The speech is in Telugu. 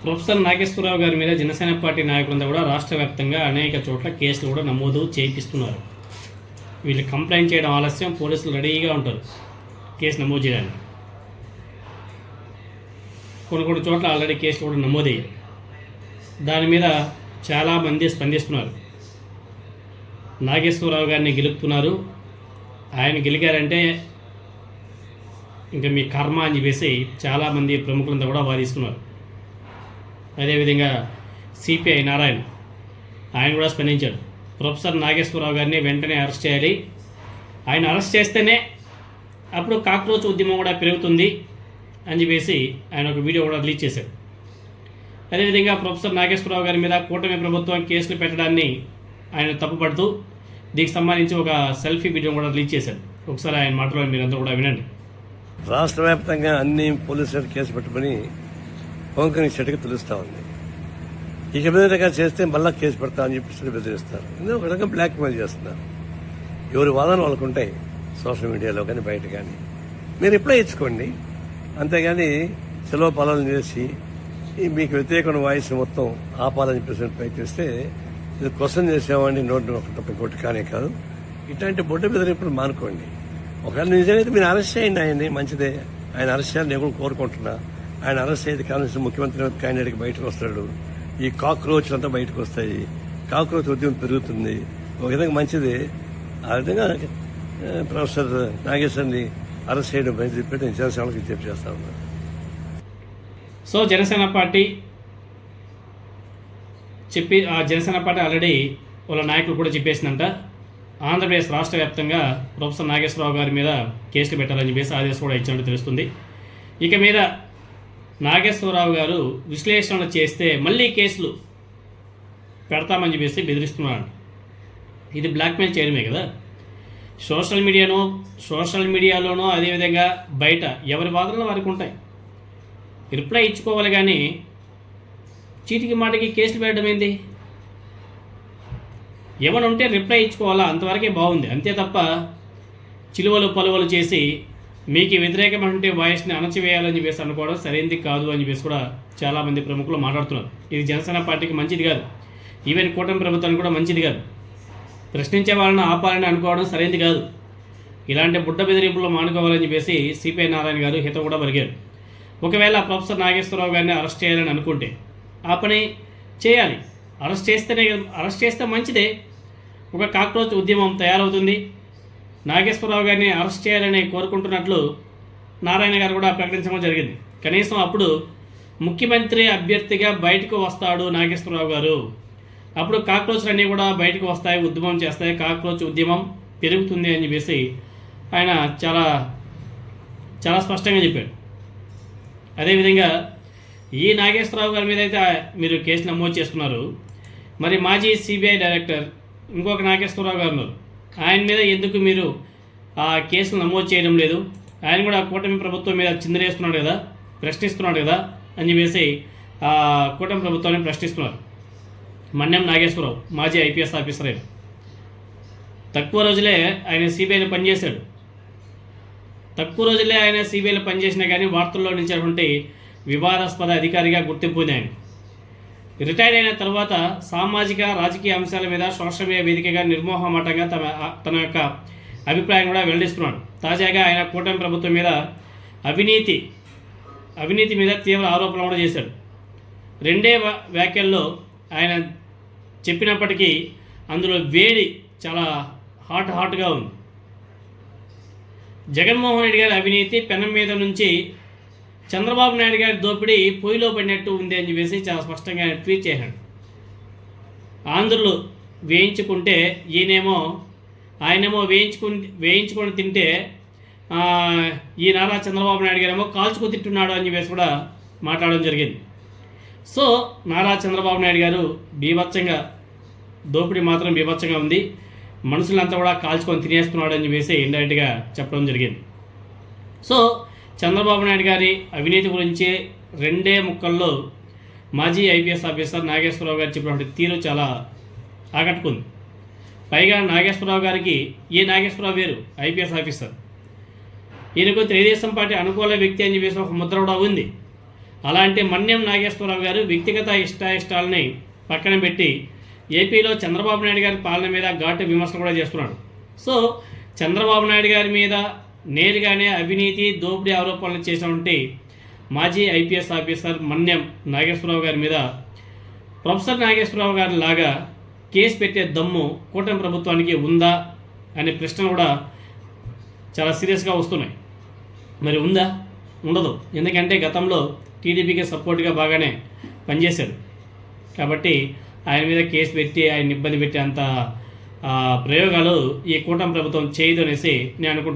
ప్రొఫెసర్ నాగేశ్వరరావు గారి మీద జనసేన పార్టీ నాయకులంతా కూడా రాష్ట్ర వ్యాప్తంగా అనేక చోట్ల కేసులు కూడా నమోదు చేయిస్తున్నారు. వీళ్ళు కంప్లైంట్ చేయడం ఆలస్యం, పోలీసులు రెడీగా ఉంటారు కేసు నమోదు చేయడానికి. కొన్ని చోట్ల ఆల్రెడీ కేసులు కూడా నమోదయ్యాయి. దాని మీద చాలామంది స్పందిస్తున్నారు. నాగేశ్వరరావు గారిని గెలుపుతున్నారు, ఆయన గెలిగారంటే ఇంకా మీ కర్మ అని చెప్పేసి చాలామంది ప్రముఖులంతా కూడా వాదిస్తున్నారు. అదేవిధంగా సిపిఐ నారాయణ ఆయన కూడా స్పందించాడు. ప్రొఫెసర్ నాగేశ్వరరావు గారిని వెంటనే అరెస్ట్ చేయాలి, ఆయన అరెస్ట్ చేస్తేనే అప్పుడు కాక్రోచ్ ఉద్యమం కూడా పెరుగుతుంది అని చెప్పేసి ఆయన ఒక వీడియో కూడా రిలీజ్ చేశాడు. అదేవిధంగా ప్రొఫెసర్ నాగేశ్వరరావు గారి మీద కూటమి ప్రభుత్వం కేసులు పెట్టడాన్ని ఆయన తప్పుపడుతూ దీనికి సంబంధించి ఒక సెల్ఫీ వీడియో కూడా రిలీజ్ చేశాడు. ఒకసారి ఆయన మాటలో మీరందరూ కూడా వినండి. రాష్ట్ర వ్యాప్తంగా అన్ని పోలీసులు కేసు పెట్టుకుని పవన్ చెట్టుకి తెలుస్తా ఉంది. ఇక మీదగా చేస్తే మళ్ళా కేసు పెడతా అని చెప్పి బెదిరిస్తారు. ఇందులో ఒక రకంగా బ్లాక్ మెయిల్ చేస్తున్నారు. ఎవరి వాదన వాళ్ళకు ఉంటాయి, సోషల్ మీడియాలో కానీ బయట కానీ. మీరు రిప్లై ఇచ్చుకోండి, అంతేగాని సెలవు పాలన చేసి మీకు వ్యతిరేకమైన వాయిస్ మొత్తం ఆపాలని చెప్పేసి ప్రయత్నిస్తే ఇది క్వశ్చన్ చేసేవాడిని నోటిని ఒకటి కొట్టి కానీ కాదు. ఇట్లాంటి బొడ్డ బెదిరింపులు మానుకోండి. ఒకవేళ నిజమైతే మీరు అరెస్ట్ చేయండి, ఆయన్ని మంచిదే. ఆయన అరెస్ట్ చేయాలని నేను కూడా కోరుకుంటున్నా. ఆయన అరెస్ట్ అయితే కాంగ్రెస్ ముఖ్యమంత్రి క్యాండిడేట్కి బయటకు వస్తాడు. ఈ కాక్రోచ్లు అంతా బయటకు వస్తాయి, కాక్రోచ్ ఉద్యమం పెరుగుతుంది. ఒక విధంగా మంచిది. ఆ విధంగా ప్రొఫెసర్ నాగేశ్వరిని అరెస్ట్ చేయడం పని చెప్పి నేను జనసేనకు విజ్ఞప్తి చేస్తా ఉన్నాను. సో జనసేన పార్టీ ఆల్రెడీ వాళ్ళ నాయకులు కూడా చెప్పేసిందంట, ఆంధ్రప్రదేశ్ రాష్ట్ర వ్యాప్తంగా ప్రొఫెసర్ నాగేశ్వరరావు గారి మీద కేసులు పెట్టాలని చెప్పేసి ఆదేశం కూడా ఇచ్చినట్టు తెలుస్తుంది. ఇక మీద నాగేశ్వరరావు గారు విశ్లేషణ చేస్తే మళ్ళీ కేసులు పెడతామని చెప్పేసి బెదిరిస్తున్నాడు. ఇది బ్లాక్మెయిల్ చేయడమే కదా. సోషల్ మీడియాలోనూ అదేవిధంగా బయట ఎవరి వాదనలు వారికి ఉంటాయి. రిప్లై ఇచ్చుకోవాలి కానీ చీటికి మాటికి కేసులు పెట్టడం ఏంది? ఏమైనా ఉంటే రిప్లై ఇచ్చుకోవాలా, అంతవరకే బాగుంది. అంతే తప్ప చిలువలు పలువలు చేసి మీకు వ్యతిరేకమంటే వాయిస్ని అణచివేయాలని చెప్పేసి అనుకోవడం సరైనది కాదు అని చెప్పేసి కూడా చాలామంది ప్రముఖులు మాట్లాడుతున్నారు. ఇది జనసేన పార్టీకి మంచిది కాదు, ఈవెన్ కూటమి ప్రభుత్వానికి కూడా మంచిది కాదు. ప్రశ్నించే వాళ్ళని ఆపాలని అనుకోవడం సరైనది కాదు. ఇలాంటి బుడ్డ బెదిరింపులు మానుకోవాలని చెప్పేసి సిపిఐ నారాయణ గారు హితం కూడా పలికారు. ఒకవేళ ప్రొఫెసర్ నాగేశ్వరరావు గారిని అరెస్ట్ చేయాలని అనుకుంటే ఆ పని చేయాలి. అరెస్ట్ చేస్తే మంచిదే. ఒక కాక్రోచ్ ఉద్యమం తయారవుతుంది. నాగేశ్వరరావు గారిని అరెస్ట్ చేయాలని కోరుకుంటున్నట్లు నారాయణ గారు కూడా ప్రకటించడం జరిగింది. కనీసం అప్పుడు ముఖ్యమంత్రి అభ్యర్థిగా బయటకు వస్తాడు నాగేశ్వరరావు గారు. అప్పుడు కాక్రోచ్లు అన్నీ కూడా బయటకు వస్తాయి, ఉద్యమం చేస్తాయి, కాక్రోచ్ ఉద్యమం పెరుగుతుంది అని చెప్పేసి ఆయన చాలా చాలా స్పష్టంగా చెప్పాడు. అదేవిధంగా ఈ నాగేశ్వరరావు గారి మీద అయితే మీరు కేసు నమోదు చేస్తున్నారు, మరి మాజీ సిబిఐ డైరెక్టర్ ఇంకొక నాగేశ్వరరావు గారు ఉన్నారు, ఆయన మీద ఎందుకు మీరు ఆ కేసులు నమోదు చేయడం లేదు? ఆయన కూడా కూటమి ప్రభుత్వం మీద చిందరేస్తున్నాడు కదా, ప్రశ్నిస్తున్నాడు కదా అని చెప్పేసి కూటమి ప్రభుత్వాన్ని ప్రశ్నిస్తున్నారు. మన్యం నాగేశ్వరరావు మాజీ ఐపీఎస్ ఆఫీసర్ అయిన తక్కువ రోజులే ఆయన సిబిఐలో పనిచేసినా కానీ వార్తల్లో నిలిచినటువంటి వివాదాస్పద అధికారిగా గుర్తింపు ఉంది. ఆయన రిటైర్ అయిన తర్వాత సామాజిక రాజకీయ అంశాల మీద సోషల్ మీడియా వేదికగా నిర్మోహమాటంగా తన యొక్క అభిప్రాయం కూడా వెల్లడిస్తున్నాడు. తాజాగా ఆయన కూటమి ప్రభుత్వం మీద అవినీతి మీద తీవ్ర ఆరోపణలు కూడా చేశాడు. రెండే వ్యాఖ్యల్లో ఆయన చెప్పినప్పటికీ అందులో వేడి చాలా హాట్గా ఉంది. జగన్మోహన్ రెడ్డి గారి అవినీతి పెనం మీద నుంచి చంద్రబాబు నాయుడు గారి దోపిడీ పొయ్యిలో పడినట్టు ఉంది అని చెప్పేసి చాలా స్పష్టంగా ఆయన ట్వీట్ చేశాడు. ఆంధ్రులు వేయించుకుంటే ఆయనేమో వేయించుకొని తింటే ఈ నారా చంద్రబాబు నాయుడు గారేమో కాల్చుకు తింటున్నాడు అని చెప్పేసి కూడా మాట్లాడడం జరిగింది. సో నారా చంద్రబాబు నాయుడు గారు దోపిడీ మాత్రం బీభత్సంగా ఉంది, మనుషులంతా కూడా కాల్చుకొని తినేస్తున్నాడు అని చెప్పేసి ఇండైరెక్ట్గా చెప్పడం జరిగింది. సో చంద్రబాబు నాయుడు గారి అవినీతి గురించి రెండే ముక్కల్లో మాజీ ఐపీఎస్ ఆఫీసర్ నాగేశ్వరరావు గారు చెప్పినటువంటి తీరు చాలా ఆకట్టుకుంది. పైగా నాగేశ్వరరావు గారికి నాగేశ్వరరావు వేరు, ఐపీఎస్ ఆఫీసర్. ఈయనకు తెలుగుదేశం పార్టీ అనుకూల వ్యక్తి అని చెప్పేసి ఒక ముద్ర కూడా ఉంది. అలాంటి మన్యం నాగేశ్వరరావు గారు వ్యక్తిగత ఇష్టాయిష్టాలని పక్కన పెట్టి ఏపీలో చంద్రబాబు నాయుడు గారి పాలన మీద ఘాటు విమర్శలు కూడా చేస్తున్నాడు. సో చంద్రబాబు నాయుడు గారి మీద నేరుగానే అవినీతి దోపిడీ ఆరోపణలు చేసినటువంటి మాజీ ఐపీఎస్ ఆఫీసర్ మన్యం నాగేశ్వరరావు గారి మీద ప్రొఫెసర్ నాగేశ్వరరావు గారి లాగా కేసు పెట్టే దమ్ము కూటమి ప్రభుత్వానికి ఉందా అనే ప్రశ్నలు కూడా చాలా సీరియస్గా వస్తున్నాయి. మరి ఉందా? ఉండదు. ఎందుకంటే గతంలో టీడీపీకి సపోర్ట్గా బాగానే పనిచేశారు కాబట్టి ఆయన మీద కేసు పెట్టి ఆయన ఇబ్బంది పెట్టి అంత ప్రయోగాలు ఈ కూటమి ప్రభుత్వం చేయదు అనేసి నేను అనుకుంటున్నాను.